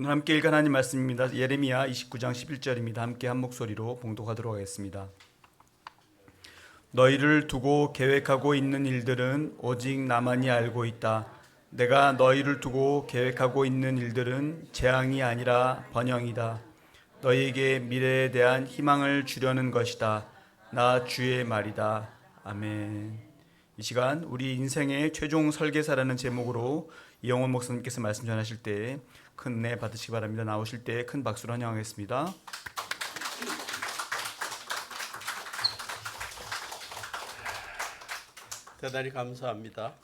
오늘 함께 읽은 하나님 말씀입니다. 예레미야 29장 11절입니다. 함께 한 목소리로 봉독하도록 하겠습니다. 너희를 두고 계획하고 있는 일들은 오직 나만이 알고 있다. 내가 너희를 두고 계획하고 있는 일들은 재앙이 아니라 번영이다. 너희에게 미래에 대한 희망을 주려는 것이다. 나 주의 말이다. 아멘. 이 시간 우리 인생의 최종 설계사라는 제목으로 이영원 목사님께서 말씀 전하실 때 큰 은혜 받으시기 바랍니다. 나오실 때 큰 박수로 환영하겠습니다. 대단히 감사합니다.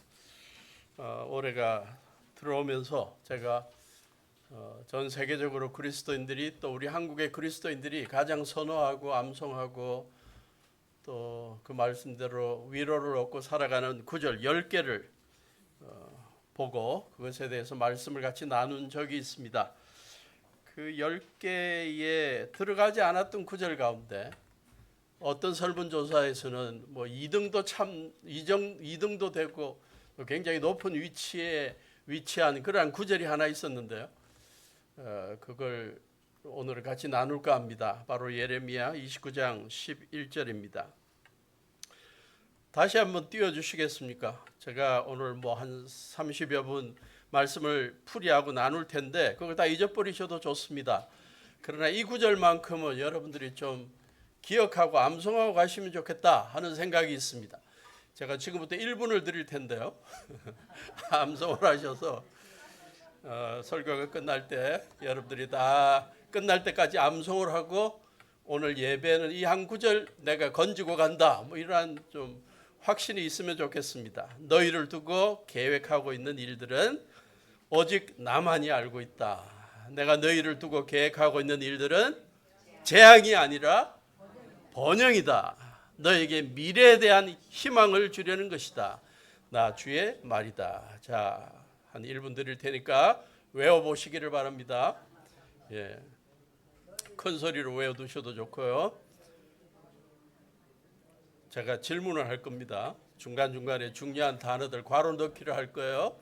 올해가 들어오면서 제가 전 세계적으로 그리스도인들이 또 우리 한국의 그리스도인들이 가장 선호하고 암송하고 또 그 말씀대로 위로를 얻고 살아가는 구절 10개를 보고 그것에 대해서 말씀을 같이 나눈 적이 있습니다. 그 10개에 들어가지 않았던 구절 가운데 어떤 설문조사에서는 뭐 2등도 되고 굉장히 높은 위치에 위치한 그러한 구절이 하나 있었는데요. 그걸 오늘 같이 나눌까 합니다. 바로 예레미야 29장 11절입니다. 다시 한번 띄워주시겠습니까? 제가 오늘 뭐 한 30여 분 말씀을 풀이하고 나눌 텐데 그걸 다 잊어버리셔도 좋습니다. 그러나 이 구절만큼은 여러분들이 좀 기억하고 암송하고 가시면 좋겠다 하는 생각이 있습니다. 제가 지금부터 1분을 드릴 텐데요. 암송을 하셔서 설교가 끝날 때 여러분들이 다 끝날 때까지 암송을 하고 오늘 예배는 이 한 구절 내가 건지고 간다 뭐 이러한 좀 확신이 있으면 좋겠습니다. 너희를 두고 계획하고 있는 일들은 오직 나만이 알고 있다. 내가 너희를 두고 계획하고 있는 일들은 재앙이 아니라 번영이다. 너에게 미래에 대한 희망을 주려는 것이다. 나 주의 말이다. 자, 한 1분 드릴 테니까 외워보시기를 바랍니다. 예, 큰 소리로 외워두셔도 좋고요. 제가 질문을 할 겁니다. 중간중간에 중요한 단어들 괄호 넣기를 할 거예요.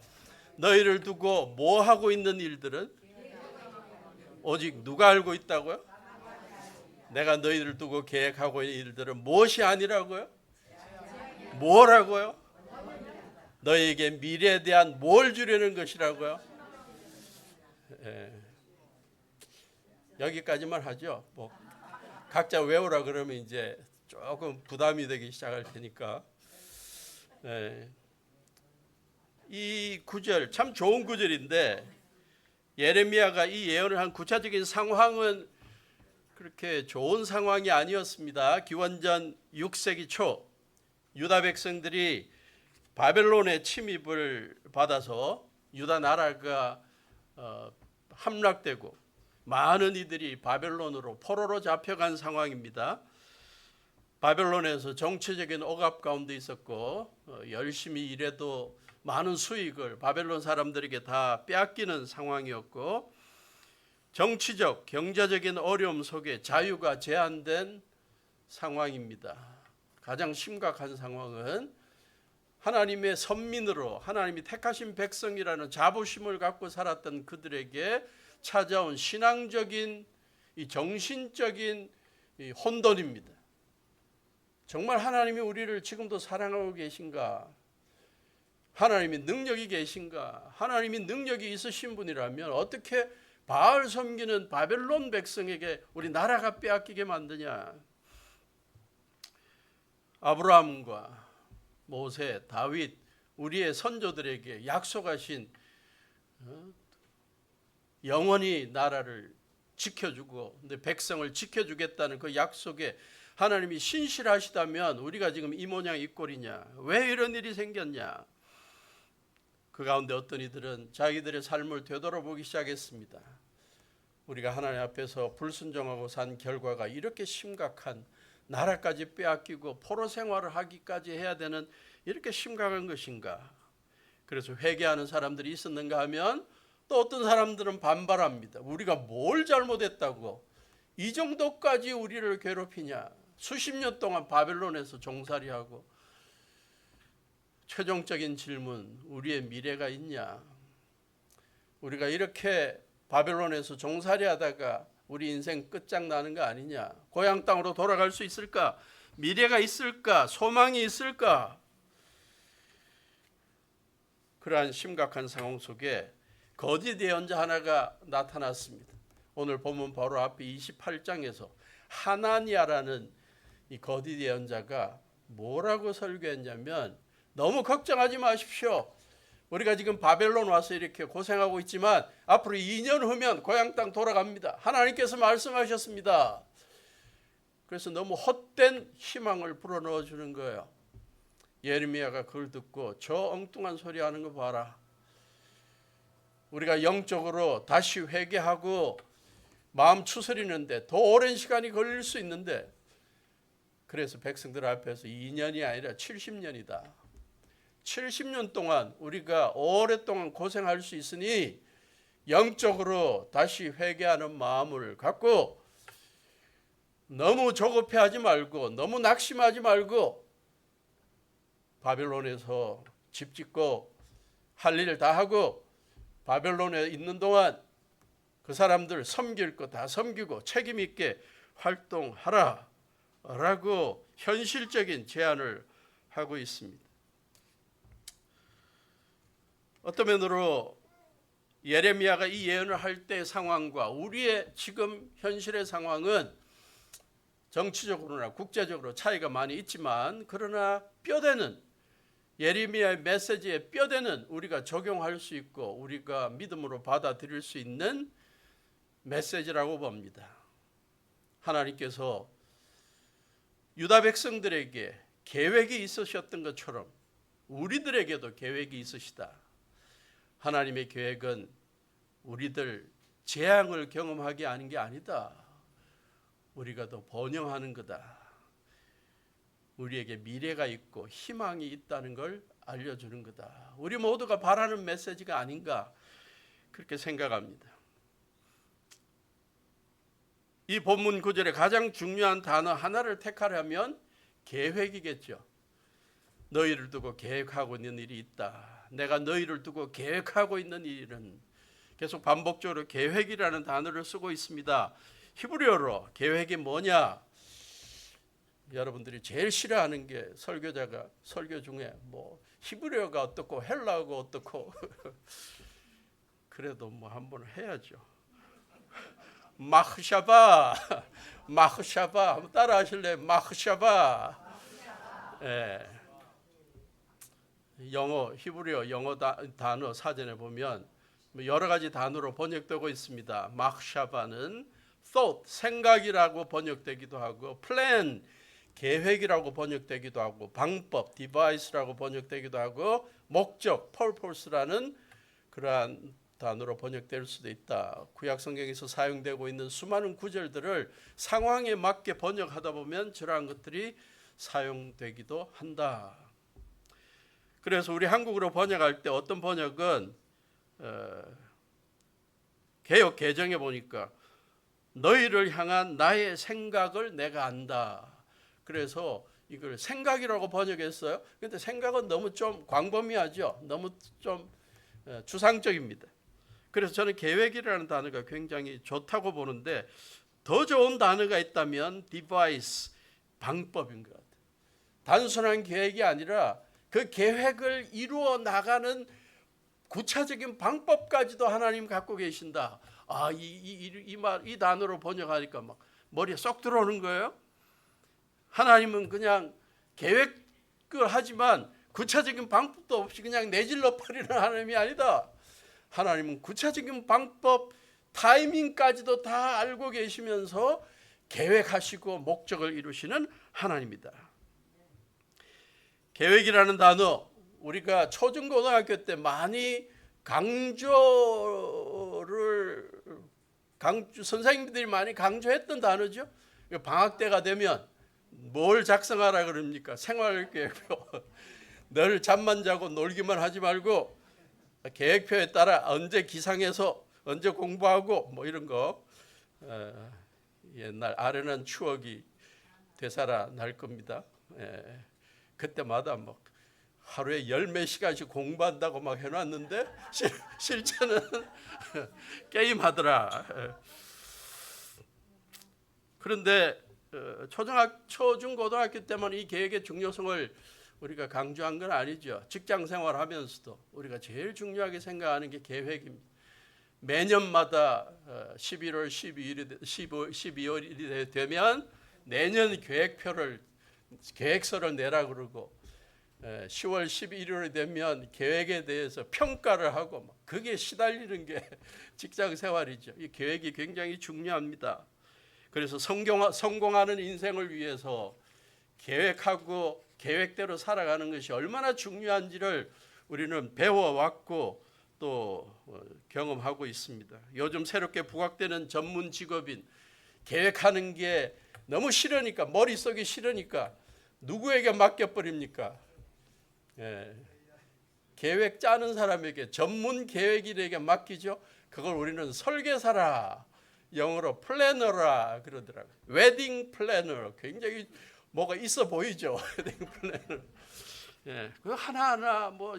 너희를 두고 뭐 하고 있는 일들은 오직 누가 알고 있다고요? 내가 너희를 두고 계획하고 있는 일들은 무엇이 아니라고요? 뭐라고요? 너희에게 미래에 대한 뭘 주려는 것이라고요? 예. 여기까지만 하죠. 뭐 각자 외우라 그러면 이제 조금 부담이 되기 시작할 테니까. 예. 이 구절 참 좋은 구절인데 예레미야가 이 예언을 한 구체적인 상황은 그렇게 좋은 상황이 아니었습니다. 기원전 6세기 초 유다 백성들이 바벨론의 침입을 받아서 유다 나라가 함락되고 많은 이들이 바벨론으로 포로로 잡혀간 상황입니다. 바벨론에서 정치적인 억압 가운데 있었고 열심히 일해도 많은 수익을 바벨론 사람들에게 다 빼앗기는 상황이었고 정치적, 경제적인 어려움 속에 자유가 제한된 상황입니다. 가장 심각한 상황은 하나님의 선민으로 하나님이 택하신 백성이라는 자부심을 갖고 살았던 그들에게 찾아온 신앙적인 이 정신적인 이 혼돈입니다. 정말 하나님이 우리를 지금도 사랑하고 계신가? 하나님이 능력이 계신가? 하나님이 능력이 있으신 분이라면 어떻게 바알 섬기는 바벨론 백성에게 우리 나라가 빼앗기게 만드냐? 아브라함과 모세, 다윗, 우리의 선조들에게 약속하신 영원히 나라를 지켜주고 백성을 지켜주겠다는 그 약속에 하나님이 신실하시다면 우리가 지금 이 모양 이 꼴이냐? 왜 이런 일이 생겼냐? 그 가운데 어떤 이들은 자기들의 삶을 되돌아보기 시작했습니다. 우리가 하나님 앞에서 불순종하고 산 결과가 이렇게 심각한 나라까지 빼앗기고 포로 생활을 하기까지 해야 되는 이렇게 심각한 것인가? 그래서 회개하는 사람들이 있었는가 하면 또 어떤 사람들은 반발합니다. 우리가 뭘 잘못했다고 이 정도까지 우리를 괴롭히냐? 수십 년 동안 바벨론에서 종살이하고 최종적인 질문, 우리의 미래가 있냐? 우리가 이렇게 바벨론에서 종살이 하다가 우리 인생 끝장나는 거 아니냐? 고향 땅으로 돌아갈 수 있을까? 미래가 있을까? 소망이 있을까? 그러한 심각한 상황 속에 거짓 예언자 하나가 나타났습니다. 오늘 본문 바로 앞에 28장에서 하나니아라는 이 거짓 예언자가 뭐라고 설교했냐면, 너무 걱정하지 마십시오. 우리가 지금 바벨론 와서 이렇게 고생하고 있지만 앞으로 2년 후면 고향 땅 돌아갑니다. 하나님께서 말씀하셨습니다. 그래서 너무 헛된 희망을 불어넣어 주는 거예요. 예레미야가 그걸 듣고 저 엉뚱한 소리 하는 거 봐라. 우리가 영적으로 다시 회개하고 마음 추스리는데 더 오랜 시간이 걸릴 수 있는데, 그래서 백성들 앞에서 2년이 아니라 70년이다. 70년 동안 우리가 오랫동안 고생할 수 있으니 영적으로 다시 회개하는 마음을 갖고 너무 조급해하지 말고 너무 낙심하지 말고 바벨론에서 집 짓고 할 일을 다 하고 바벨론에 있는 동안 그 사람들 섬길 거 다 섬기고 책임 있게 활동하라 라고 현실적인 제안을 하고 있습니다. 어떤 면으로 예레미야가 이 예언을 할 때의 상황과 우리의 지금 현실의 상황은 정치적으로나 국제적으로 차이가 많이 있지만, 그러나 뼈대는 예레미야의 메시지에 뼈대는 우리가 적용할 수 있고 우리가 믿음으로 받아들일 수 있는 메시지라고 봅니다. 하나님께서 유다 백성들에게 계획이 있으셨던 것처럼 우리들에게도 계획이 있으시다. 하나님의 계획은 우리들 재앙을 경험하게 하는 게 아니다. 우리가 더 번영하는 거다. 우리에게 미래가 있고 희망이 있다는 걸 알려주는 거다. 우리 모두가 바라는 메시지가 아닌가 그렇게 생각합니다. 이 본문 구절에 가장 중요한 단어 하나를 택하려면 계획이겠죠. 너희를 두고 계획하고 있는 일이 있다. 내가 너희를 두고 계획하고 있는 일은, 계속 반복적으로 계획이라는 단어를 쓰고 있습니다. 히브리어로 계획이 뭐냐? 여러분들이 제일 싫어하는 게 설교자가 설교 중에 뭐 히브리어가 어떻고 헬라어가 어떻고 그래도 뭐 한번 해야죠. 마흐샤바, 마흐샤바 한번 따라 하실래요? 마흐샤바. 예. 영어, 히브리어 영어 단어 사전에 보면 여러 가지 단어로 번역되고 있습니다. 마흐샤바는 thought, 생각이라고 번역되기도 하고, plan, 계획이라고 번역되기도 하고, 방법, device라고 번역되기도 하고, 목적, purpose라는 그러한 단어로 번역될 수도 있다. 구약 성경에서 사용되고 있는 수많은 구절들을 상황에 맞게 번역하다 보면 저러한 것들이 사용되기도 한다. 그래서 우리 한국어로 번역할 때 어떤 번역은 개역 개정에 보니까 너희를 향한 나의 생각을 내가 안다. 그래서 이걸 생각이라고 번역했어요. 그런데 생각은 너무 좀 광범위하죠. 너무 좀 추상적입니다. 그래서 저는 계획이라는 단어가 굉장히 좋다고 보는데, 더 좋은 단어가 있다면 device, 방법인 것 같아요. 단순한 계획이 아니라 그 계획을 이루어 나가는 구체적인 방법까지도 하나님 갖고 계신다. 아, 이 단어로 번역하니까 막 머리에 쏙 들어오는 거예요. 하나님은 그냥 계획을 하지만 구체적인 방법도 없이 그냥 내질러 버리는 하나님이 아니다. 하나님은 구체적인 방법, 타이밍까지도 다 알고 계시면서 계획하시고 목적을 이루시는 하나님이다. 계획이라는 단어, 우리가 초중고등학교 때 많이 선생님들이 많이 강조했던 단어죠. 방학 때가 되면 뭘 작성하라 그럽니까? 생활계획표. 늘 잠만 자고 놀기만 하지 말고 계획표에 따라 언제 기상해서 언제 공부하고 뭐 이런 거, 옛날 아련한 추억이 되살아날 겁니다. 그때마다 막 하루에 열 몇 시간씩 공부한다고 막 해놨는데 실제는 게임하더라. 그런데 초중고등학교 때만 이 계획의 중요성을 우리가 강조한 건 아니죠. 직장 생활하면서도 우리가 제일 중요하게 생각하는 게 계획입니다. 매년마다 11월 12월이 되면 내년 계획서를 내라 그러고 10월 11월이 되면 계획에 대해서 평가를 하고 그게 시달리는 게 직장 생활이죠. 이 계획이 굉장히 중요합니다. 그래서 성공하는 인생을 위해서 계획하고 계획대로 살아가는 것이 얼마나 중요한지를 우리는 배워왔고 또 경험하고 있습니다. 요즘 새롭게 부각되는 전문 직업인 계획하는 게 너무 싫으니까, 머릿속이 싫으니까 누구에게 맡겨버립니까? 계획 짜는 사람에게, 전문 계획인에게 맡기죠. 그걸 우리는 설계사라, 영어로 플래너라 그러더라고요. 웨딩 플래너, 굉장히 뭐가 있어 보이죠. 웨딩 플래너. 그 하나하나 뭐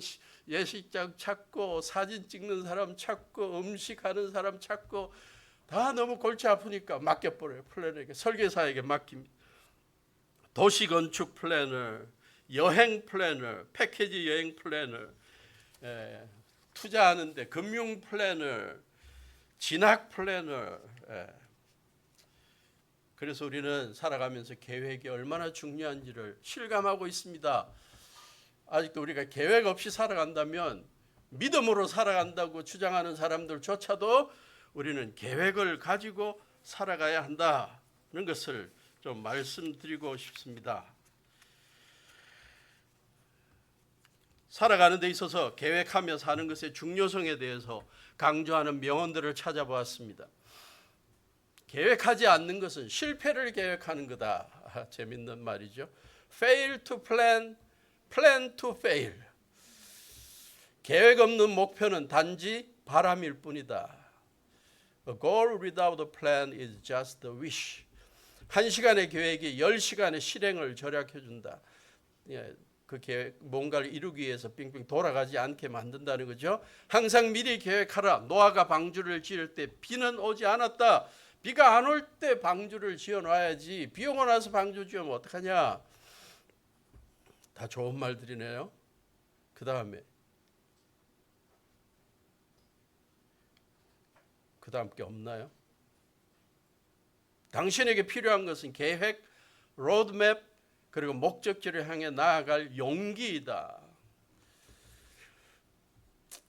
예식장 찾고 사진 찍는 사람 찾고 음식하는 사람 찾고 다 너무 골치 아프니까 맡겨버려요. 플래너에게, 설계사에게 맡깁니다. 도시건축 플래너, 여행 플래너, 패키지 여행 플래너, 투자하는데 금융 플래너, 진학 플래너. 그래서 우리는 살아가면서 계획이 얼마나 중요한지를 실감하고 있습니다. 아직도 우리가 계획 없이 살아간다면, 믿음으로 살아간다고 주장하는 사람들조차도 우리는 계획을 가지고 살아가야 한다는 것을 좀 말씀드리고 싶습니다. 살아가는 데 있어서 계획하며 사는 것의 중요성에 대해서 강조하는 명언들을 찾아보았습니다. 계획하지 않는 것은 실패를 계획하는 거다. 재밌는 말이죠. Fail to plan, plan to fail. 계획 없는 목표는 단지 바람일 뿐이다. A goal without a plan is just a wish. 1시간의 계획이 10시간의 실행을 절약해 준다. 그 계획, 뭔가를 이루기 위해서 빙빙 돌아가지 않게 만든다는 거죠. 항상 미리 계획하라. 노아가 방주를 지을 때 비는 오지 않았다. 비가 안 올 때 방주를 지어놔야지. 비 오고 나서 방주 지으면 어떡하냐. 다 좋은 말들이네요. 그 다음에 그 다음 게 없나요? 당신에게 필요한 것은 계획, 로드맵, 그리고 목적지를 향해 나아갈 용기이다.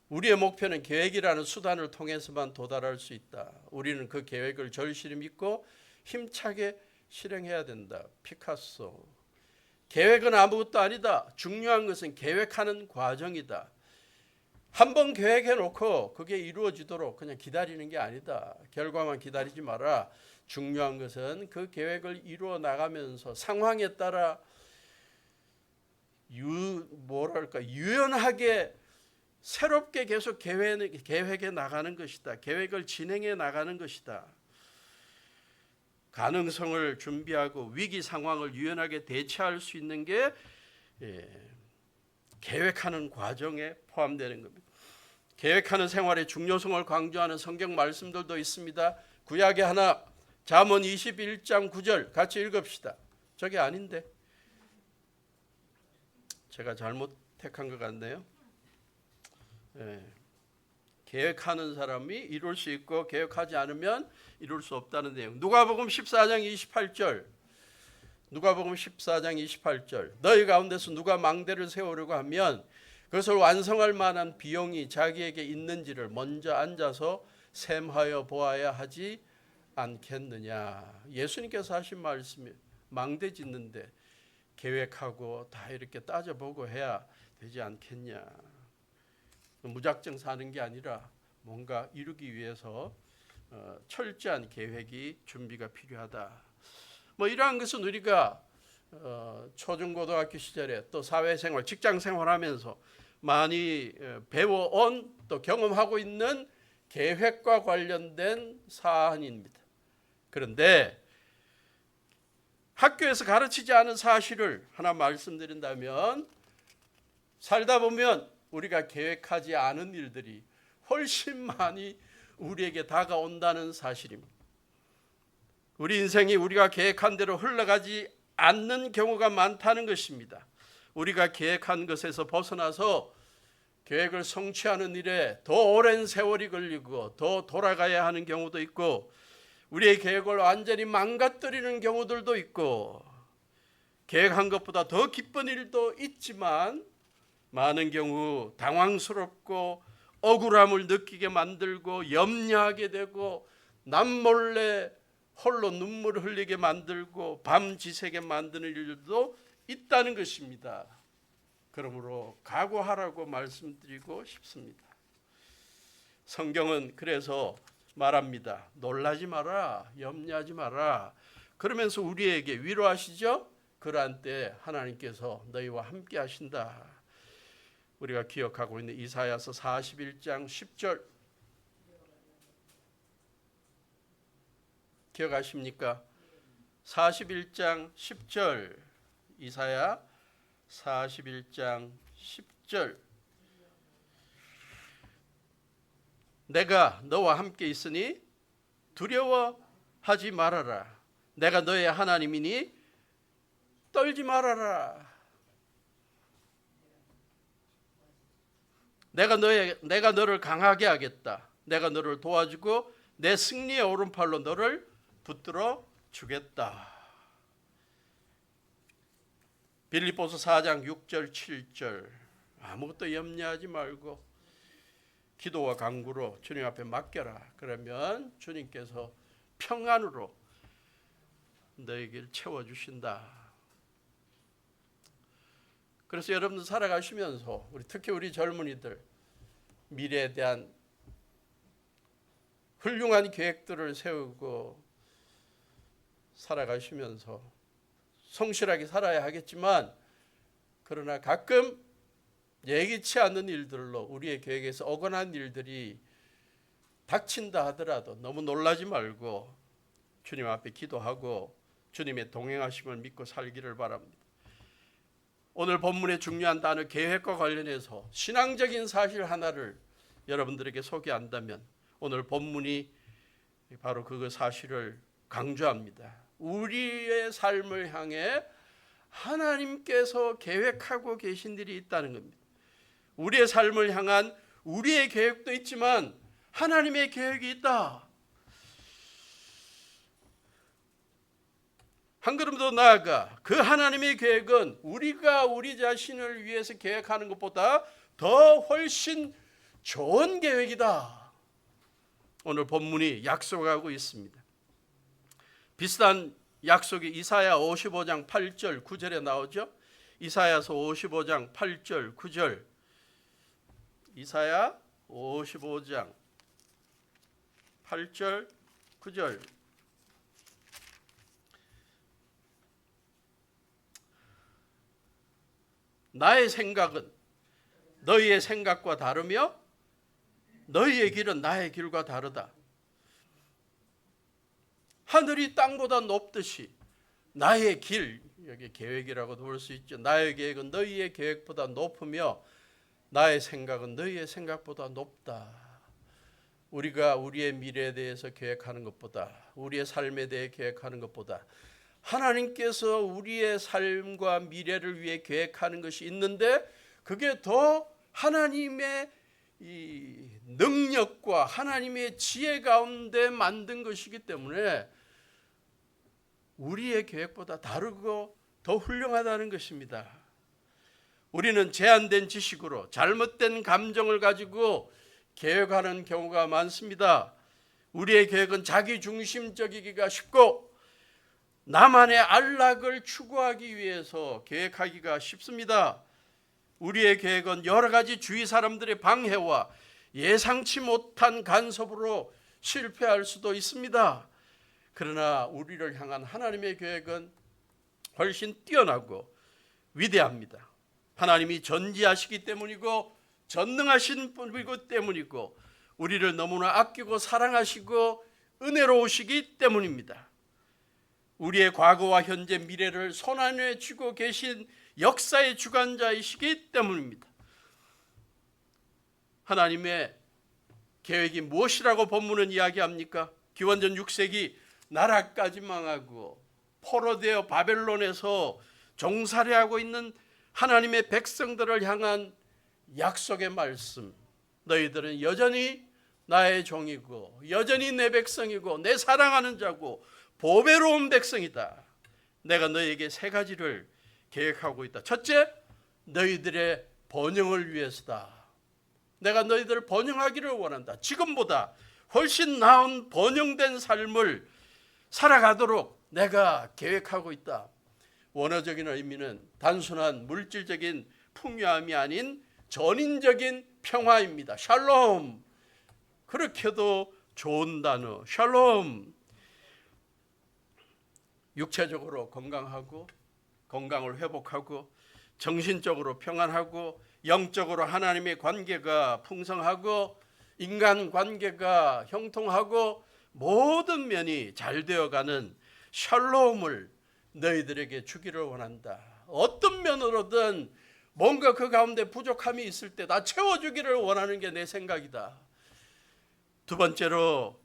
우리의 목표는 계획이라는 수단을 통해서만 도달할 수 있다. 우리는 그 계획을 절실히 믿고 힘차게 실행해야 된다. 피카소. 계획은 아무것도 아니다. 중요한 것은 계획하는 과정이다. 한번 계획해 놓고 그게 이루어지도록 그냥 기다리는 게 아니다. 결과만 기다리지 마라. 중요한 것은 그 계획을 이루어 나가면서 상황에 따라 유연하게 새롭게 계속 계획해 나가는 것이다. 계획을 진행해 나가는 것이다. 가능성을 준비하고 위기 상황을 유연하게 대처할 수 있는 게 계획하는 과정에 포함되는 겁니다. 계획하는 생활의 중요성을 강조하는 성경 말씀들도 있습니다. 구약의 하나, 잠언 21장 9절 같이 읽읍시다. 저게 아닌데 제가 잘못 택한 것 같네요. 계획하는 사람이 이룰 수 있고 계획하지 않으면 이룰 수 없다는 내용. 누가복음 14장 28절. 누가복음 14장 28절. 너희 가운데서 누가 망대를 세우려고 하면 그것을 완성할 만한 비용이 자기에게 있는지를 먼저 앉아서 셈하여 보아야 하지 않겠느냐. 예수님께서 하신 말씀이 망대 짓는데 계획하고 다 이렇게 따져보고 해야 되지 않겠냐. 무작정 사는 게 아니라 뭔가 이루기 위해서 철저한 계획이 준비가 필요하다. 이러한 것은 우리가 초중고등학교 시절에 또 사회생활, 직장생활하면서 많이 배워온 또 경험하고 있는 계획과 관련된 사안입니다. 그런데 학교에서 가르치지 않은 사실을 하나 말씀드린다면 살다 보면 우리가 계획하지 않은 일들이 훨씬 많이 우리에게 다가온다는 사실입니다. 우리 인생이 우리가 계획한 대로 흘러가지 않는 경우가 많다는 것입니다. 우리가 계획한 것에서 벗어나서 계획을 성취하는 일에 더 오랜 세월이 걸리고 더 돌아가야 하는 경우도 있고, 우리의 계획을 완전히 망가뜨리는 경우들도 있고, 계획한 것보다 더 기쁜 일도 있지만 많은 경우 당황스럽고 억울함을 느끼게 만들고 염려하게 되고 남몰래 홀로 눈물을 흘리게 만들고 밤지새게 만드는 일도 있다는 것입니다. 그러므로 각오하라고 말씀드리고 싶습니다. 성경은 그래서 말합니다. 놀라지 마라, 염려하지 마라. 그러면서 우리에게 위로하시죠. 그러한 때 하나님께서 너희와 함께 하신다. 우리가 기억하고 있는 이사야서 41장 10절 기억하십니까? 41장 10절, 이사야 41장 10절. 내가 너와 함께 있으니 두려워하지 말아라. 내가 너의 하나님이니 떨지 말아라. 내가 너를 강하게 하겠다. 내가 너를 도와주고 내 승리의 오른팔로 너를 붙들어 주겠다. 빌립보서 4장 6절 7절. 아무것도 염려하지 말고 기도와 간구로 주님 앞에 맡겨라. 그러면 주님께서 평안으로 너에게를 채워주신다. 그래서 여러분들 살아가시면서 특히 우리 젊은이들 미래에 대한 훌륭한 계획들을 세우고 살아가시면서 성실하게 살아야 하겠지만, 그러나 가끔 예기치 않는 일들로 우리의 계획에서 어긋난 일들이 닥친다 하더라도 너무 놀라지 말고 주님 앞에 기도하고 주님의 동행하심을 믿고 살기를 바랍니다. 오늘 본문의 중요한 단어 계획과 관련해서 신앙적인 사실 하나를 여러분들에게 소개한다면 오늘 본문이 바로 그 사실을 강조합니다. 우리의 삶을 향해 하나님께서 계획하고 계신 일이 있다는 겁니다. 우리의 삶을 향한 우리의 계획도 있지만 하나님의 계획이 있다. 한 걸음 더 나아가 그 하나님의 계획은 우리가 우리 자신을 위해서 계획하는 것보다 더 훨씬 좋은 계획이다. 오늘 본문이 약속하고 있습니다. 비슷한 약속이 이사야 55장 8절 9절에 나오죠. 이사야서 55장 8절 9절. 이사야 55장 8절 9절. 나의 생각은 너희의 생각과 다르며 너희의 길은 나의 길과 다르다. 하늘이 땅보다 높듯이 나의 길, 여기 계획이라고도 볼 수 있죠. 나의 계획은 너희의 계획보다 높으며 나의 생각은 너희의 생각보다 높다. 우리가 우리의 미래에 대해서 계획하는 것보다, 우리의 삶에 대해 계획하는 것보다 하나님께서 우리의 삶과 미래를 위해 계획하는 것이 있는데, 그게 더 하나님의 이 능력과 하나님의 지혜 가운데 만든 것이기 때문에 우리의 계획보다 다르고 더 훌륭하다는 것입니다. 우리는 제한된 지식으로 잘못된 감정을 가지고 계획하는 경우가 많습니다. 우리의 계획은 자기중심적이기가 쉽고 나만의 안락을 추구하기 위해서 계획하기가 쉽습니다. 우리의 계획은 여러 가지 주위 사람들의 방해와 예상치 못한 간섭으로 실패할 수도 있습니다. 그러나 우리를 향한 하나님의 계획은 훨씬 뛰어나고 위대합니다. 하나님이 전지하시기 때문이고 전능하신 분이기 때문이고 우리를 너무나 아끼고 사랑하시고 은혜로우시기 때문입니다. 우리의 과거와 현재 미래를 손안에 쥐고 계신 역사의 주관자이시기 때문입니다. 하나님의 계획이 무엇이라고 본문은 이야기합니까? 기원전 6세기 나라까지 망하고 포로되어 바벨론에서 종살이하고 있는 하나님의 백성들을 향한 약속의 말씀. 너희들은 여전히 나의 종이고 여전히 내 백성이고 내 사랑하는 자고 보배로운 백성이다. 내가 너희에게 세 가지를 계획하고 있다. 첫째, 너희들의 번영을 위해서다. 내가 너희들을 번영하기를 원한다. 지금보다 훨씬 나은 번영된 삶을 살아가도록 내가 계획하고 있다. 원어적인 의미는 단순한 물질적인 풍요함이 아닌 전인적인 평화입니다. 샬롬. 그렇게도 좋은 단어. 샬롬. 육체적으로 건강하고 건강을 회복하고 정신적으로 평안하고 영적으로 하나님의 관계가 풍성하고 인간 관계가 형통하고 모든 면이 잘 되어가는 샬롬을 너희들에게 주기를 원한다. 어떤 면으로든 뭔가 그 가운데 부족함이 있을 때 다 채워주기를 원하는 게 내 생각이다. 두 번째로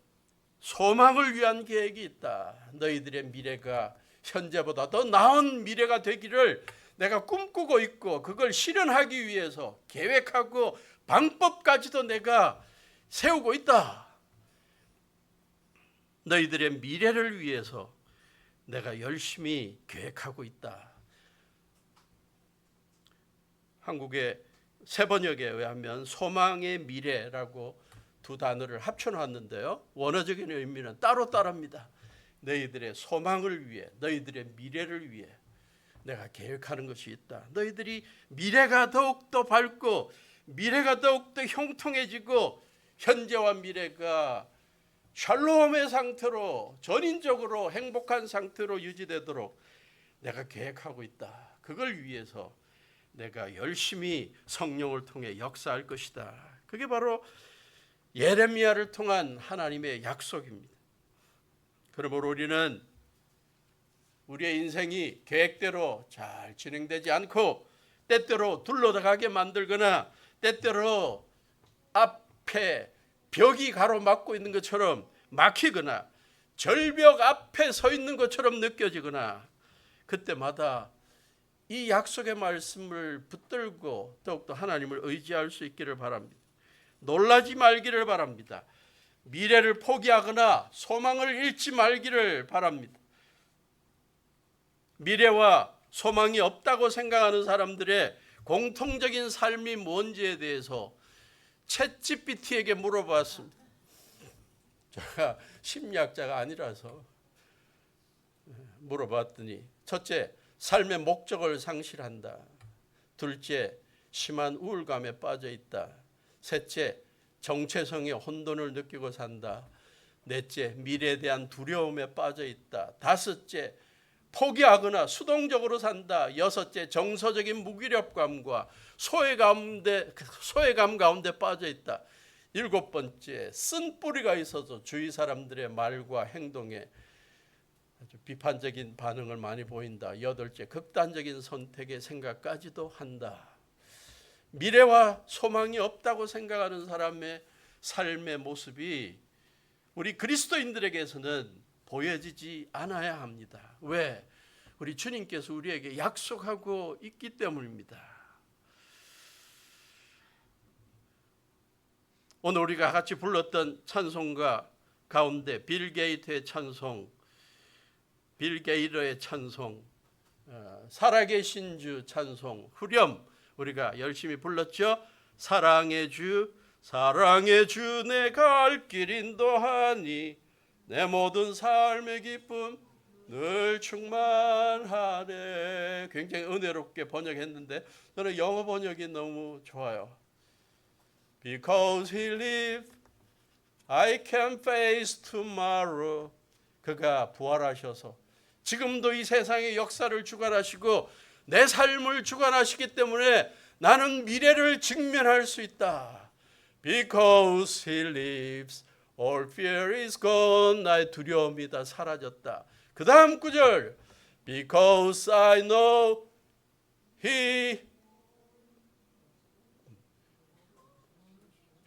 소망을 위한 계획이 있다. 너희들의 미래가 현재보다 더 나은 미래가 되기를 내가 꿈꾸고 있고 그걸 실현하기 위해서 계획하고 방법까지도 내가 세우고 있다. 너희들의 미래를 위해서 내가 열심히 계획하고 있다. 한국의 새 번역에 의하면 소망의 미래라고 두 단어를 합쳐놨는데요. 원어적인 의미는 따로따로입니다. 너희들의 소망을 위해, 너희들의 미래를 위해 내가 계획하는 것이 있다. 너희들이 미래가 더욱더 밝고 미래가 더욱더 형통해지고 현재와 미래가 샬롬의 상태로 전인적으로 행복한 상태로 유지되도록 내가 계획하고 있다. 그걸 위해서 내가 열심히 성령을 통해 역사할 것이다. 그게 바로 예레미야를 통한 하나님의 약속입니다. 그러므로 우리는 우리의 인생이 계획대로 잘 진행되지 않고 때때로 둘러가게 만들거나 때때로 앞에 벽이 가로막고 있는 것처럼 막히거나 절벽 앞에 서 있는 것처럼 느껴지거나 그때마다 이 약속의 말씀을 붙들고 더욱더 하나님을 의지할 수 있기를 바랍니다. 놀라지 말기를 바랍니다. 미래를 포기하거나 소망을 잃지 말기를 바랍니다. 미래와 소망이 없다고 생각하는 사람들의 공통적인 삶이 뭔지에 대해서 챗GPT에게 물어봤습니다. 제가 심리학자가 아니라서 물어봤더니 첫째, 삶의 목적을 상실한다. 둘째, 심한 우울감에 빠져 있다. 셋째, 정체성의 혼돈을 느끼고 산다. 넷째, 미래에 대한 두려움에 빠져 있다. 다섯째, 포기하거나 수동적으로 산다. 여섯째, 정서적인 무기력감과 소외감 가운데 빠져 있다. 일곱 번째, 쓴뿌리가 있어서 주위 사람들의 말과 행동에 아주 비판적인 반응을 많이 보인다. 여덟째, 극단적인 선택의 생각까지도 한다. 미래와 소망이 없다고 생각하는 사람의 삶의 모습이 우리 그리스도인들에게서는 보여지지 않아야 합니다. 왜? 우리 주님께서 우리에게 약속하고 있기 때문입니다. 오늘 우리가 같이 불렀던 찬송가 가운데 빌 게이트의 찬송, 빌 게이러의 찬송, 살아계신 주 찬송, 후렴 우리가 열심히 불렀죠. 사랑의 주 내 갈 길 인도하니 내 모든 삶의 기쁨 늘 충만하네. 굉장히 은혜롭게 번역했는데 저는 영어 번역이 너무 좋아요. Because he lived, I can face tomorrow. 그가 부활하셔서 지금도 이 세상의 역사를 주관하시고 내 삶을 주관하시기 때문에 나는 미래를 직면할 수 있다. Because he lives, all fear is gone. 나의 두려움이 다 사라졌다. 그 다음 구절, Because I know he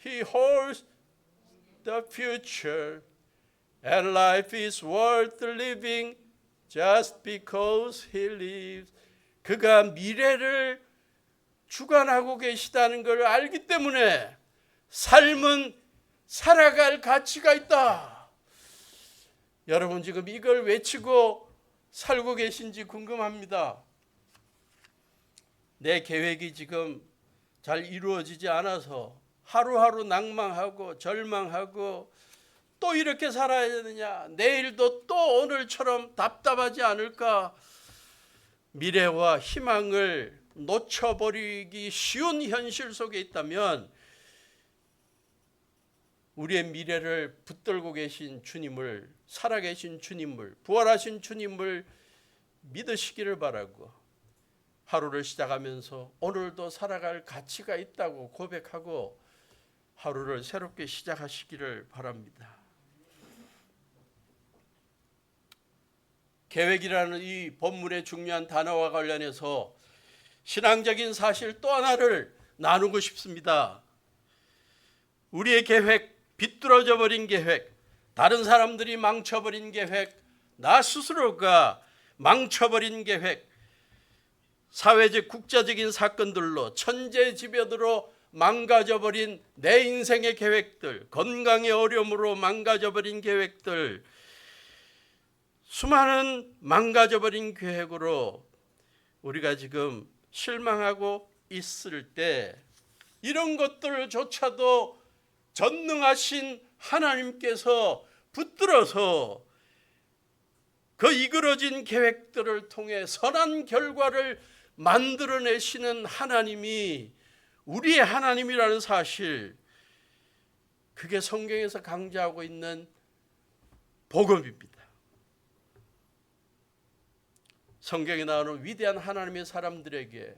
He holds the future, and life is worth living just because He lives. 그가 미래를 주관하고 계시다는 걸 알기 때문에 삶은 살아갈 가치가 있다. 여러분 지금 이걸 외치고 살고 계신지 궁금합니다. 내 계획이 지금 잘 이루어지지 않아서 하루하루 낭망하고 절망하고 또 이렇게 살아야 되느냐, 내일도 또 오늘처럼 답답하지 않을까, 미래와 희망을 놓쳐버리기 쉬운 현실 속에 있다면 우리의 미래를 붙들고 계신 주님을, 살아계신 주님을, 부활하신 주님을 믿으시기를 바라고, 하루를 시작하면서 오늘도 살아갈 가치가 있다고 고백하고 하루를 새롭게 시작하시기를 바랍니다. 계획이라는 이 본문의 중요한 단어와 관련해서 신앙적인 사실 또 하나를 나누고 싶습니다. 우리의 계획, 비뚤어져 버린 계획, 다른 사람들이 망쳐버린 계획, 나 스스로가 망쳐버린 계획, 사회적 국제적인 사건들로 천재지변으로 망가져버린 내 인생의 계획들, 건강의 어려움으로 망가져버린 계획들, 수많은 망가져버린 계획으로 우리가 지금 실망하고 있을 때 이런 것들조차도 전능하신 하나님께서 붙들어서 그 이끌어진 계획들을 통해 선한 결과를 만들어내시는 하나님이 우리의 하나님이라는 사실, 그게 성경에서 강조하고 있는 복음입니다. 성경에 나오는 위대한 하나님의 사람들에게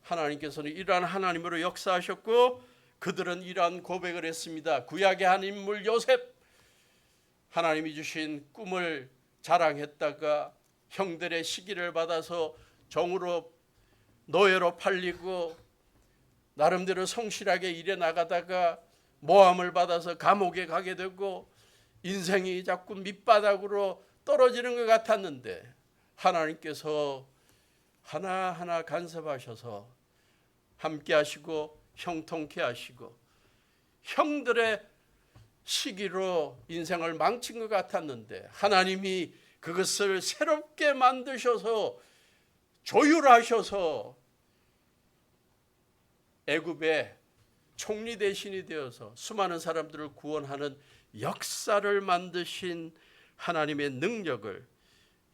하나님께서는 이러한 하나님으로 역사하셨고 그들은 이러한 고백을 했습니다. 구약의 한 인물 요셉, 하나님이 주신 꿈을 자랑했다가 형들의 시기를 받아서 종으로 노예로 팔리고 나름대로 성실하게 일해 나가다가 모함을 받아서 감옥에 가게 되고 인생이 자꾸 밑바닥으로 떨어지는 것 같았는데 하나님께서 하나하나 간섭하셔서 함께 하시고 형통케 하시고 형들의 시기로 인생을 망친 것 같았는데 하나님이 그것을 새롭게 만드셔서 조율하셔서 애굽의 총리 대신이 되어서 수많은 사람들을 구원하는 역사를 만드신 하나님의 능력을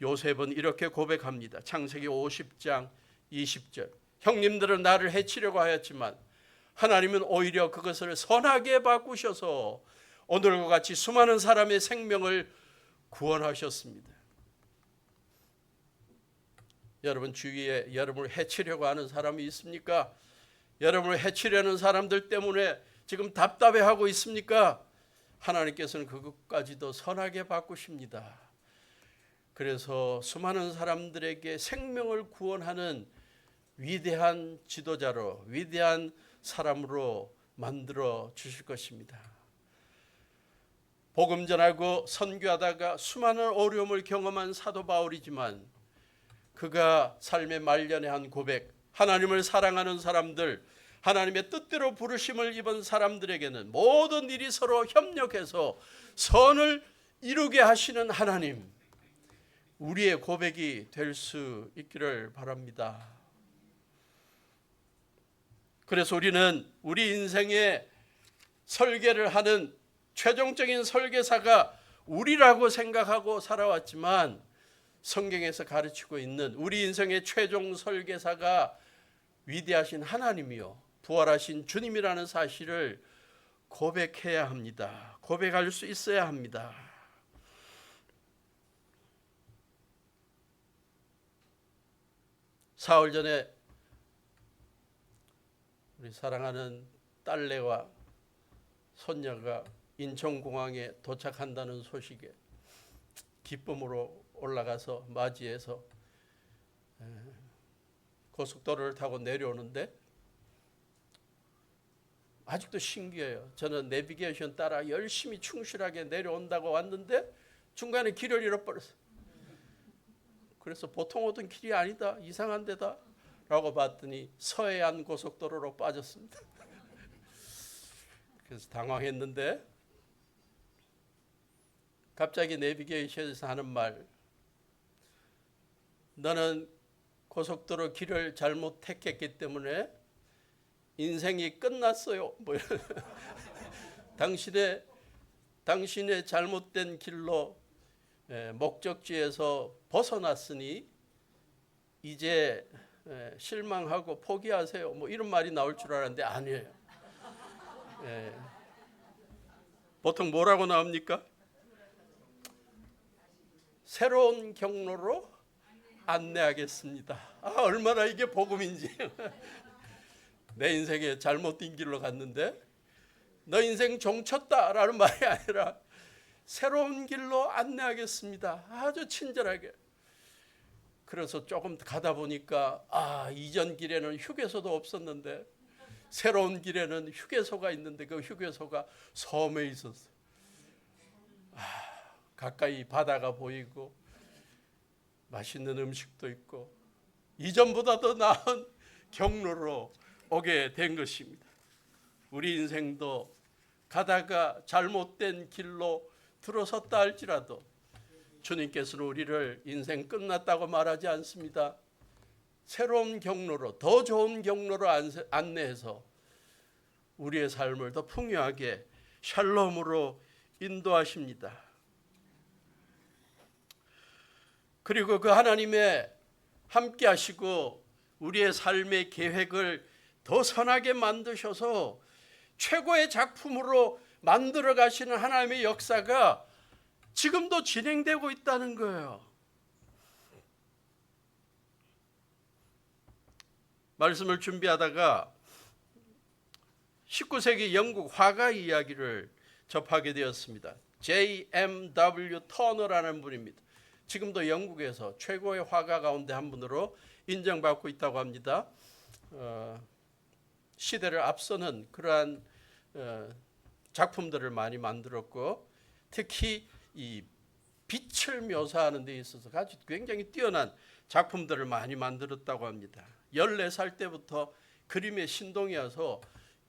요셉은 이렇게 고백합니다. 창세기 50장 20절. 형님들은 나를 해치려고 하였지만 하나님은 오히려 그것을 선하게 바꾸셔서 오늘과 같이 수많은 사람의 생명을 구원하셨습니다. 여러분 주위에 여러분을 해치려고 하는 사람이 있습니까? 여러분을 해치려는 사람들 때문에 지금 답답해하고 있습니까? 하나님께서는 그것까지도 선하게 바꾸십니다. 그래서 수많은 사람들에게 생명을 구원하는 위대한 지도자로, 위대한 사람으로 만들어 주실 것입니다. 복음 전하고 선교하다가 수많은 어려움을 경험한 사도 바울이지만 그가 삶의 말년에 한 고백, 하나님을 사랑하는 사람들, 하나님의 뜻대로 부르심을 입은 사람들에게는 모든 일이 서로 협력해서 선을 이루게 하시는 하나님, 우리의 고백이 될 수 있기를 바랍니다. 그래서 우리는 우리 인생의 설계를 하는 최종적인 설계사가 우리라고 생각하고 살아왔지만 성경에서 가르치고 있는 우리 인생의 최종 설계사가 위대하신 하나님이요 부활하신 주님이라는 사실을 고백해야 합니다. 고백할 수 있어야 합니다. 사흘 전에 우리 사랑하는 딸내와 손녀가 인천공항에 도착한다는 소식에 기쁨으로 올라가서 맞이해서 고속도로를 타고 내려오는데 아직도 신기해요. 저는 내비게이션 따라 열심히 충실하게 내려온다고 왔는데 중간에 길을 잃어버렸어요. 그래서 보통 오던 길이 아니다, 이상한 데다 라고 봤더니 서해안 고속도로로 빠졌습니다. 그래서 당황했는데 갑자기 내비게이션에서 하는 말, 너는 고속도로 길을 잘못 택했기 때문에 인생이 끝났어요. 뭐 이런. 당신의 잘못된 길로 목적지에서 벗어났으니 이제 실망하고 포기하세요. 뭐 이런 말이 나올 줄 알았는데 아니에요. 보통 뭐라고 나옵니까? 새로운 경로로 안내하겠습니다. 얼마나 이게 복음인지. 내 인생에 잘못된 길로 갔는데 너 인생 종쳤다라는 말이 아니라 새로운 길로 안내하겠습니다. 아주 친절하게. 그래서 조금 가다 보니까 이전 길에는 휴게소도 없었는데 새로운 길에는 휴게소가 있는데 그 휴게소가 섬에 있었어요. 가까이 바다가 보이고 맛있는 음식도 있고 이전보다 더 나은 경로로 오게 된 것입니다. 우리 인생도 가다가 잘못된 길로 들어섰다 할지라도 주님께서는 우리를 인생 끝났다고 말하지 않습니다. 새로운 경로로, 더 좋은 경로로 안내해서 우리의 삶을 더 풍요하게 샬롬으로 인도하십니다. 그리고 그 하나님의 함께 하시고 우리의 삶의 계획을 더 선하게 만드셔서 최고의 작품으로 만들어 가시는 하나님의 역사가 지금도 진행되고 있다는 거예요. 말씀을 준비하다가 19세기 영국 화가 이야기를 접하게 되었습니다. J.M.W. 터너라는 분입니다. 지금도 영국에서 최고의 화가 가운데 한 분으로 인정받고 있다고 합니다. 시대를 앞서는 그러한 작품들을 많이 만들었고 특히 이 빛을 묘사하는 데 있어서 아주 굉장히 뛰어난 작품들을 많이 만들었다고 합니다. 14살 때부터 그림에 신동이 와서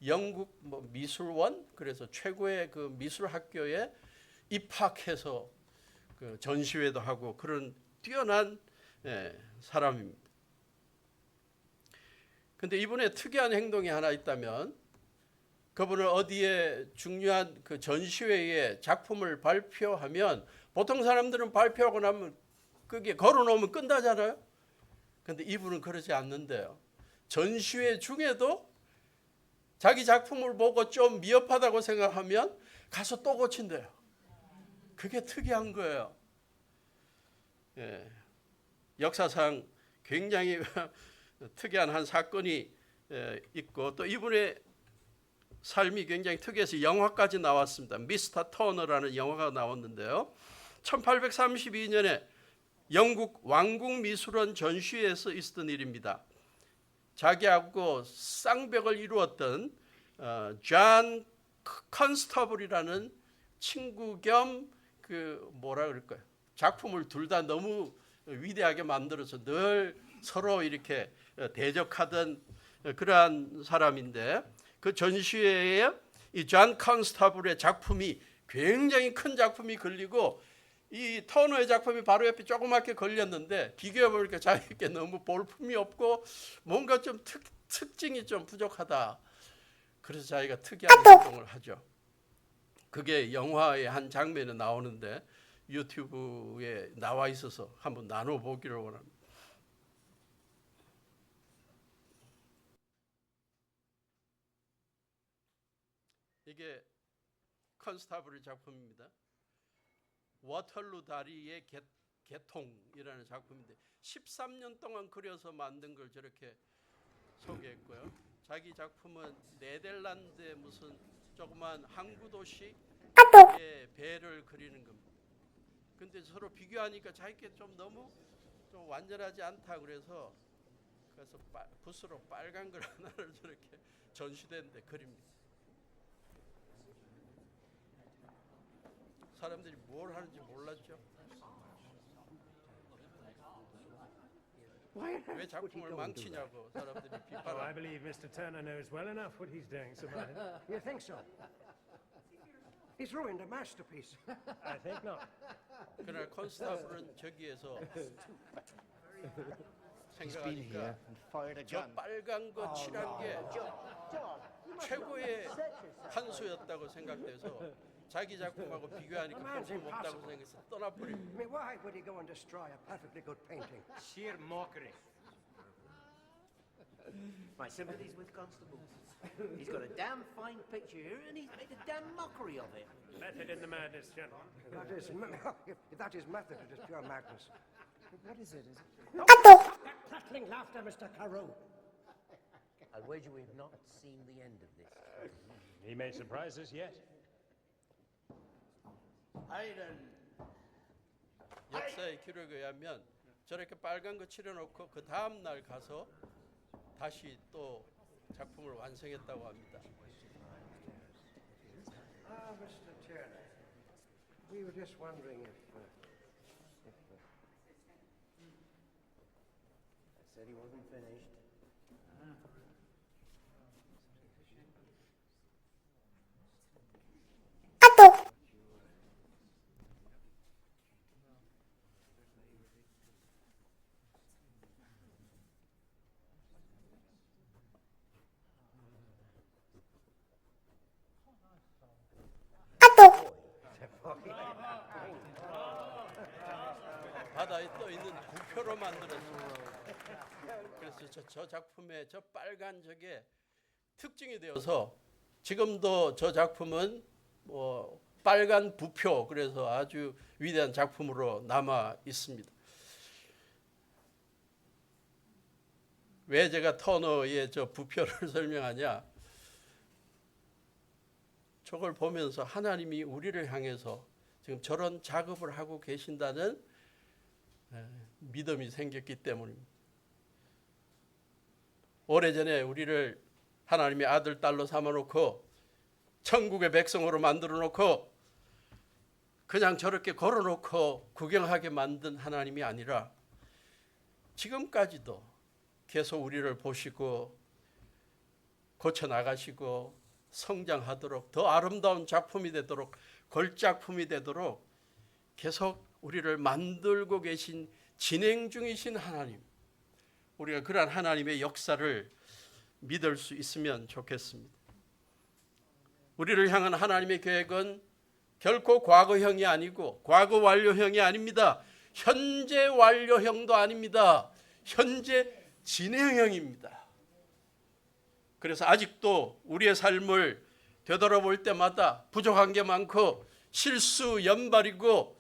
영국 미술원, 그래서 최고의 그 미술 학교에 입학해서 그 전시회도 하고 그런 뛰어난 사람입니다. 근데 이분의 특이한 행동이 하나 있다면 그분은 어디에 중요한 그 전시회에 작품을 발표하면 보통 사람들은 발표하고 나면 그게 걸어놓으면 끝나잖아요. 근데 이분은 그러지 않는데요. 전시회 중에도 자기 작품을 보고 좀 미흡하다고 생각하면 가서 또 고친대요. 그게 특이한 거예요. 역사상 굉장히 특이한 한 사건이 있고 또 이분의 삶이 굉장히 특이해서 영화까지 나왔습니다. 미스터 터너라는 영화가 나왔는데요. 1832년에 영국 왕국미술원 전시회에서 있었던 일입니다. 자기하고 쌍벽을 이루었던 존 컨스터블이라는 친구 겸 그 뭐라 그럴까요? 작품을 둘 다 너무 위대하게 만들어서 늘 서로 이렇게 대적하던 그러한 사람인데 그 전시회에 이 존 컨스터블의 작품이 굉장히 큰 작품이 걸리고 이 터너의 작품이 바로 옆에 조그맣게 걸렸는데 비교해 보니까 자기에게 너무 볼품이 없고 뭔가 좀 특징이 좀 부족하다. 그래서 자기가 특이한 행동을 하죠. 그게 영화의 한 장면에 나오는데 유튜브에 나와 있어서 한번 나눠보기를 원합니다. 이게 컨스타블의 작품입니다. 워털루 다리의 개통이라는 작품인데 13년 동안 그려서 만든 걸 저렇게 소개했고요. 자기 작품은 네덜란드의 무슨 조그만 항구 도시의 배를 그리는 겁니다. 근데 서로 비교하니까 자기께 좀 너무 좀 완전하지 않다 그래서 붓으로 빨간 걸 하나를 저렇게 전시대인데 그립니다. 사람들이 뭘 하는지 몰랐죠. 왜 작품을 망치냐고 사람들이 I 비판하고. believe Mr. Turner knows well enough what he's doing, Sir Martin. You think so? He's ruined a masterpiece. I think not. 그러나 컨스타블은 저기에서 생각하니까 저 빨간 거 칠한 게 최고의 한 수였다고 생각돼서 자기 작품하고 비교하니까 볼품없다고 생각해서 I 떠나버립니다. mean, why would he go and destroy a perfectly good painting? Sheer mockery. My sympathies with Constable. He's got a damn fine picture here and he's made a damn mockery of it. Method in the madness, gentlemen. That is, if that is method, it is pure madness. What is it? That prattling laughter, Mr. Carew. I'll wager we've not seen the end of this. He may surprise us yet. 역사의 기록에 의하면 저렇게 빨간 거 칠해놓고 그 다음 날 가서 다시 또 작품을 완성했다고 합니다. Ah, Mr. Turner, we were just wondering if I said he wasn't finished. 바다에 떠 있는 부표로 만들었습니다. 그래서 저 작품의 저 빨간 저게 특징이 되어서 지금도 저 작품은 뭐 빨간 부표, 그래서 아주 위대한 작품으로 남아 있습니다. 왜 제가 터너의 저 부표를 설명하냐? 저걸 보면서 하나님이 우리를 향해서 지금 저런 작업을 하고 계신다는 믿음이 생겼기 때문입니다. 오래전에 우리를 하나님의 아들, 딸로 삼아놓고 천국의 백성으로 만들어놓고 그냥 저렇게 걸어놓고 구경하게 만든 하나님이 아니라 지금까지도 계속 우리를 보시고 고쳐나가시고 성장하도록 더 아름다운 작품이 되도록 걸작품이 되도록 계속 우리를 만들고 계신 진행 중이신 하나님, 우리가 그러한 하나님의 역사를 믿을 수 있으면 좋겠습니다. 우리를 향한 하나님의 계획은 결코 과거형이 아니고 과거 완료형이 아닙니다. 현재 완료형도 아닙니다. 현재 진행형입니다. 그래서 아직도 우리의 삶을 되돌아볼 때마다 부족한 게 많고 실수 연발이고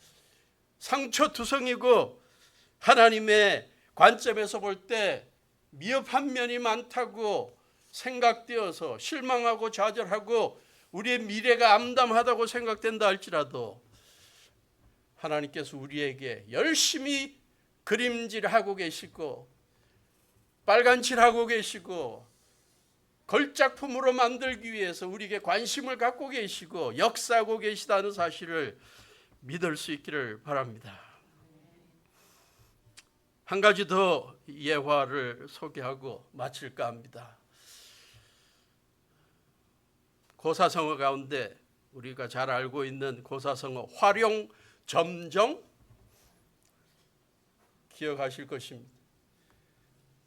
상처투성이고 하나님의 관점에서 볼 때 미흡한 면이 많다고 생각되어서 실망하고 좌절하고 우리의 미래가 암담하다고 생각된다 할지라도 하나님께서 우리에게 열심히 그림질하고 계시고 빨간칠하고 계시고 걸작품으로 만들기 위해서 우리에게 관심을 갖고 계시고 역사하고 계시다는 사실을 믿을 수 있기를 바랍니다. 한 가지 더 예화를 소개하고 마칠까 합니다. 고사성어 가운데 우리가 잘 알고 있는 고사성어 활용 점정 기억하실 것입니다.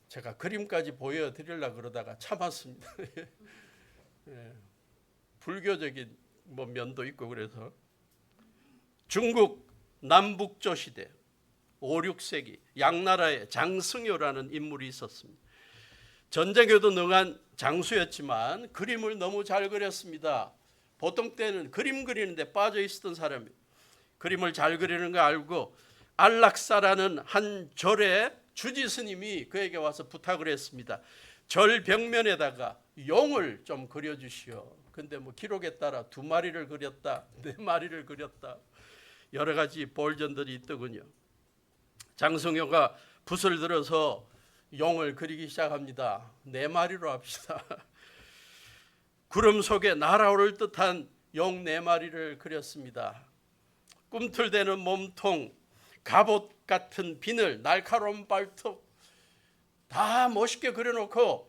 제가 그림까지 보여드리려고 그러다가 참았습니다. 예, 불교적인 뭐 면도 있고 그래서 중국 남북조 시대 5, 6세기 양나라에 장승효라는 인물이 있었습니다. 전쟁에도 능한 장수였지만 그림을 너무 잘 그렸습니다. 보통 때는 그림 그리는데 빠져 있었던 사람이 그림을 잘 그리는 거 알고 안락사라는 한 절의 주지 스님이 그에게 와서 부탁을 했습니다. 절 벽면에다가 용을 좀 그려주시오. 근데 뭐 기록에 따라 2마리를 그렸다, 4마리를 그렸다, 여러 가지 볼전들이 있더군요. 장승효가 붓을 들어서 용을 그리기 시작합니다. 4마리로 합시다. 구름 속에 날아오를 듯한 용 4마리를 그렸습니다. 꿈틀대는 몸통, 갑옷 같은 비늘, 날카로운 발톱 다 멋있게 그려놓고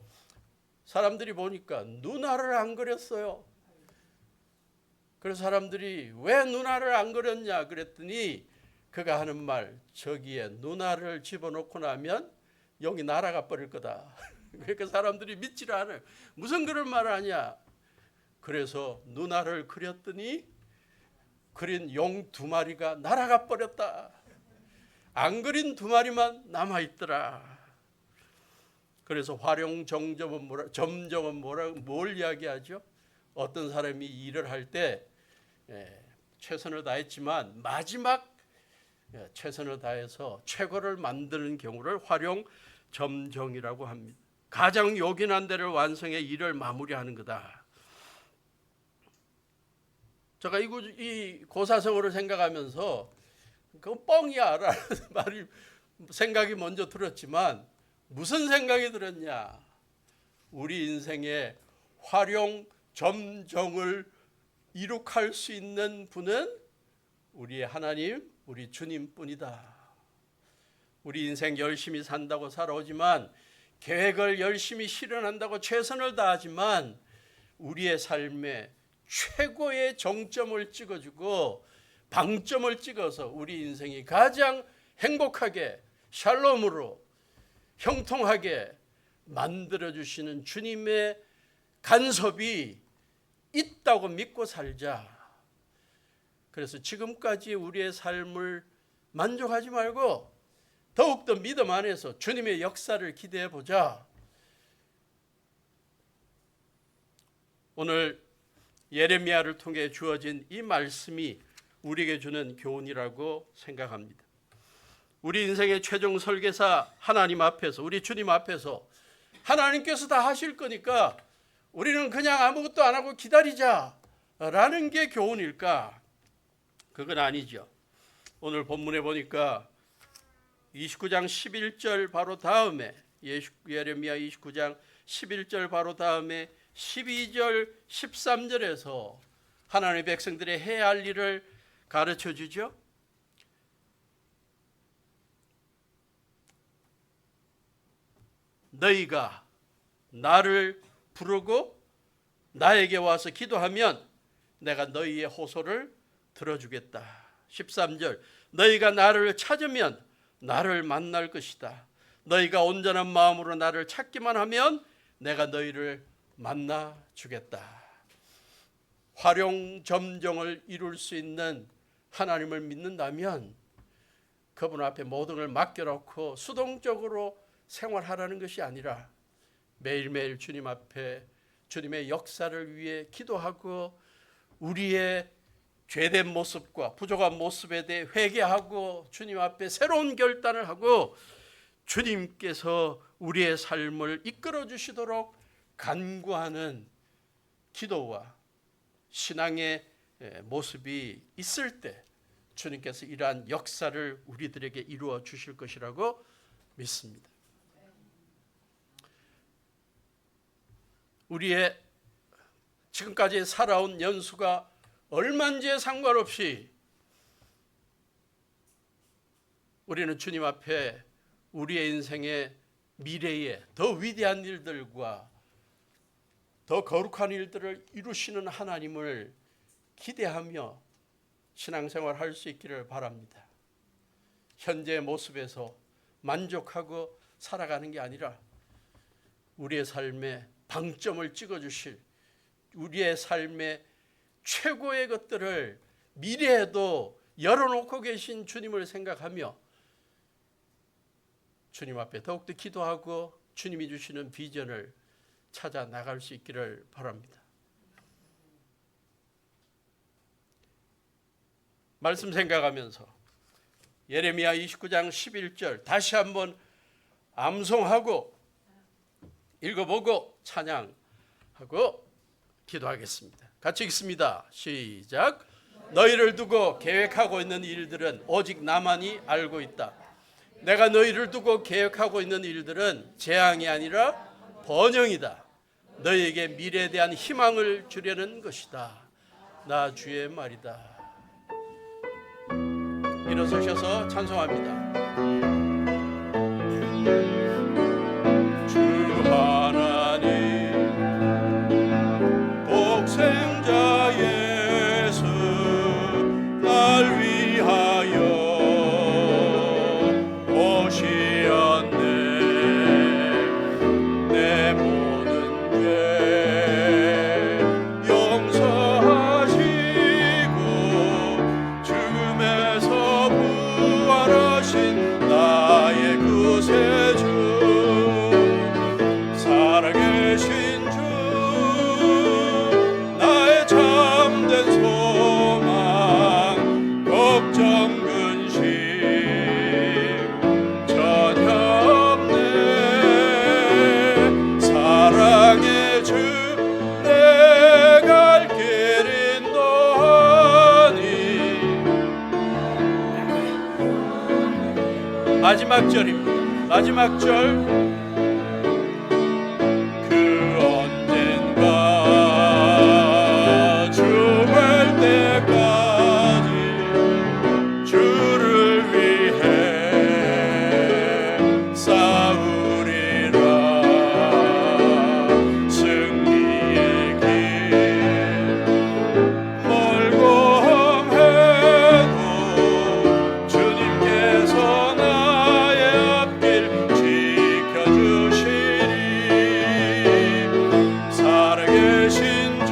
사람들이 보니까 눈알을 안 그렸어요. 그래서 사람들이 왜 눈알을 안 그렸냐 그랬더니 그가 하는 말, 저기에 눈알을 집어넣고 나면 여기 날아가 버릴 거다. 그러니까 사람들이 믿지를 않아요. 무슨 그런 말을 하냐. 그래서 눈알을 그렸더니 그린 용 2마리가 날아가 버렸다. 안 그린 2마리만 남아있더라. 그래서 점정은 뭘 이야기하죠? 어떤 사람이 일을 할 때 최선을 다했지만 마지막 최선을 다해서 최고를 만드는 경우를 활용점정이라고 합니다. 가장 요긴한 데를 완성해 일을 마무리하는 거다. 제가 이 고사성어를 생각하면서 그건 뻥이야 라는 말이 생각이 먼저 들었지만 무슨 생각이 들었냐. 우리 인생의 활용점정을 이룩할 수 있는 분은 우리의 하나님, 우리 주님뿐이다. 우리 인생 열심히 산다고 살아오지만 계획을 열심히 실현한다고 최선을 다하지만 우리의 삶에 최고의 정점을 찍어주고 방점을 찍어서 우리 인생이 가장 행복하게 샬롬으로 형통하게 만들어주시는 주님의 간섭이 있다고 믿고 살자. 그래서 지금까지 우리의 삶을 만족하지 말고 더욱더 믿음 안에서 주님의 역사를 기대해 보자. 오늘 예레미야를 통해 주어진 이 말씀이 우리에게 주는 교훈이라고 생각합니다. 우리 인생의 최종 설계사 하나님 앞에서, 우리 주님 앞에서 하나님께서 다 하실 거니까 우리는 그냥 아무것도 안 하고 기다리자라는 게 교훈일까? 그건 아니죠. 오늘 본문에 보니까 29장 11절 바로 다음에, 예레미야 29장 11절 바로 다음에 12절 13절에서 하나님의 백성들의 해야 할 일을 가르쳐 주죠. 너희가 나를 부르고 나에게 와서 기도하면 내가 너희의 호소를 들어주겠다. 13절 너희가 나를 찾으면 나를 만날 것이다. 너희가 온전한 마음으로 나를 찾기만 하면 내가 너희를 만나 주겠다. 활용점정을 이룰 수 있는 하나님을 믿는다면 그분 앞에 모든 걸 맡겨놓고 수동적으로 생활하라는 것이 아니라 매일매일 주님 앞에 주님의 역사를 위해 기도하고 우리의 죄된 모습과 부족한 모습에 대해 회개하고 주님 앞에 새로운 결단을 하고 주님께서 우리의 삶을 이끌어 주시도록 간구하는 기도와 신앙의 모습이 있을 때 주님께서 이러한 역사를 우리들에게 이루어 주실 것이라고 믿습니다. 우리의 지금까지 살아온 연수가 얼마인지에 상관없이 우리는 주님 앞에 우리의 인생의 미래에 더 위대한 일들과 더 거룩한 일들을 이루시는 하나님을 기대하며 신앙생활 할 수 있기를 바랍니다. 현재의 모습에서 만족하고 살아가는 게 아니라 우리의 삶에 방점을 찍어주실 우리의 삶의 최고의 것들을 미래에도 열어놓고 계신 주님을 생각하며 주님 앞에 더욱더 기도하고 주님이 주시는 비전을 찾아 나갈 수 있기를 바랍니다. 말씀 생각하면서 예레미야 29장 11절 다시 한번 암송하고 읽어보고 찬양하고 기도하겠습니다. 같이 읽습니다. 시작. 너희를 두고 계획하고 있는 일들은 오직 나만이 알고 있다. 내가 너희를 두고 계획하고 있는 일들은 재앙이 아니라 번영이다. 너희에게 미래에 대한 희망을 주려는 것이다. 나 주의 말이다. 일어서셔서 찬송합니다. 주 하나님 복생자 예수 날 위하여 오시었네. 내 모든 죄 용서하시고 죽음에서 부활하신 나의 구세주 살아계신 주 나의 참된 소망 걱정 근심 전혀 없네. 사랑의 주 내 갈 길 인도하니. 마지막 절입니다. 마지막 절. 그 언젠가 죽을 때까지 주를 위해 싸우리라. 승리의 길 멀고 험해도 주님께서 나의 앞길 지켜주시리. 살아계신 주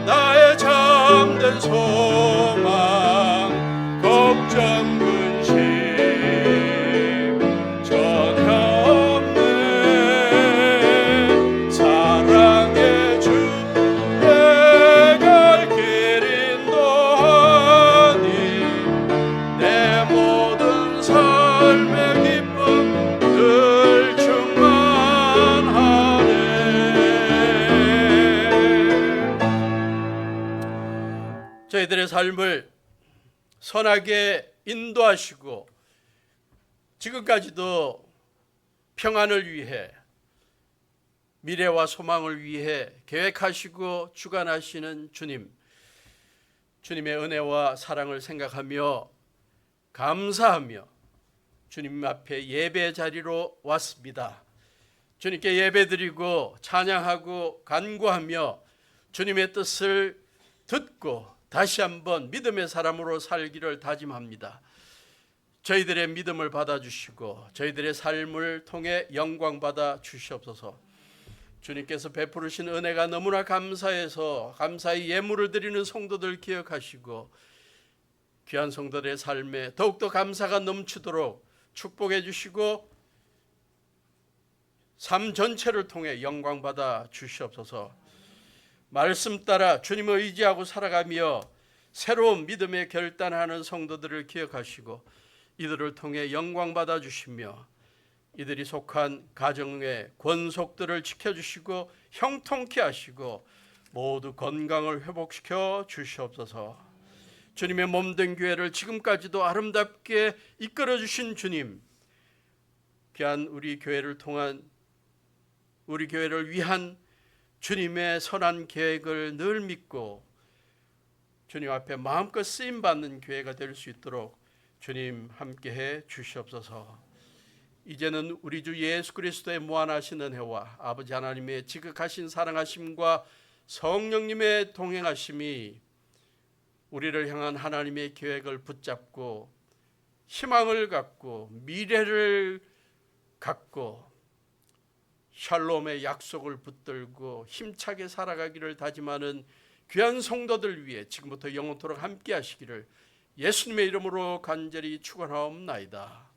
나의 참된 소망 걱정 근심 전혀 없네. 사랑의 주 내 갈 길 인도하니. 내 모든 삶의 기쁨 늘 충만하네. 저희들의 삶을 선하게 인도하시고 지금까지도 평안을 위해 미래와 소망을 위해 계획하시고 주관하시는 주님, 주님의 은혜와 사랑을 생각하며 감사하며 주님 앞에 예배 자리로 왔습니다. 주님께 예배드리고 찬양하고 간구하며 주님의 뜻을 듣고 다시 한번 믿음의 사람으로 살기를 다짐합니다. 저희들의 믿음을 받아주시고 저희들의 삶을 통해 영광 받아 주시옵소서. 주님께서 베푸르신 은혜가 너무나 감사해서 감사의 예물을 드리는 성도들 기억하시고 귀한 성도들의 삶에 더욱더 감사가 넘치도록 축복해 주시고 삶 전체를 통해 영광 받아 주시옵소서. 말씀 따라 주님을 의지하고 살아가며 새로운 믿음의 결단하는 성도들을 기억하시고 이들을 통해 영광 받아 주시며 이들이 속한 가정의 권속들을 지켜주시고 형통케 하시고 모두 건강을 회복시켜 주시옵소서. 주님의 몸된 교회를 지금까지도 아름답게 이끌어 주신 주님, 귀한 우리 교회를 통한 우리 교회를 위한 주님의 선한 계획을 늘 믿고 주님 앞에 마음껏 쓰임받는 교회가 될 수 있도록 주님 함께해 주시옵소서. 이제는 우리 주 예수 그리스도의 무한하신 은혜와 아버지 하나님의 지극하신 사랑하심과 성령님의 동행하심이 우리를 향한 하나님의 계획을 붙잡고 희망을 갖고 미래를 갖고 샬롬의 약속을 붙들고 힘차게 살아가기를 다짐하는 귀한 성도들 위해 지금부터 영원토록 함께 하시기를 예수님의 이름으로 간절히 축원하옵나이다.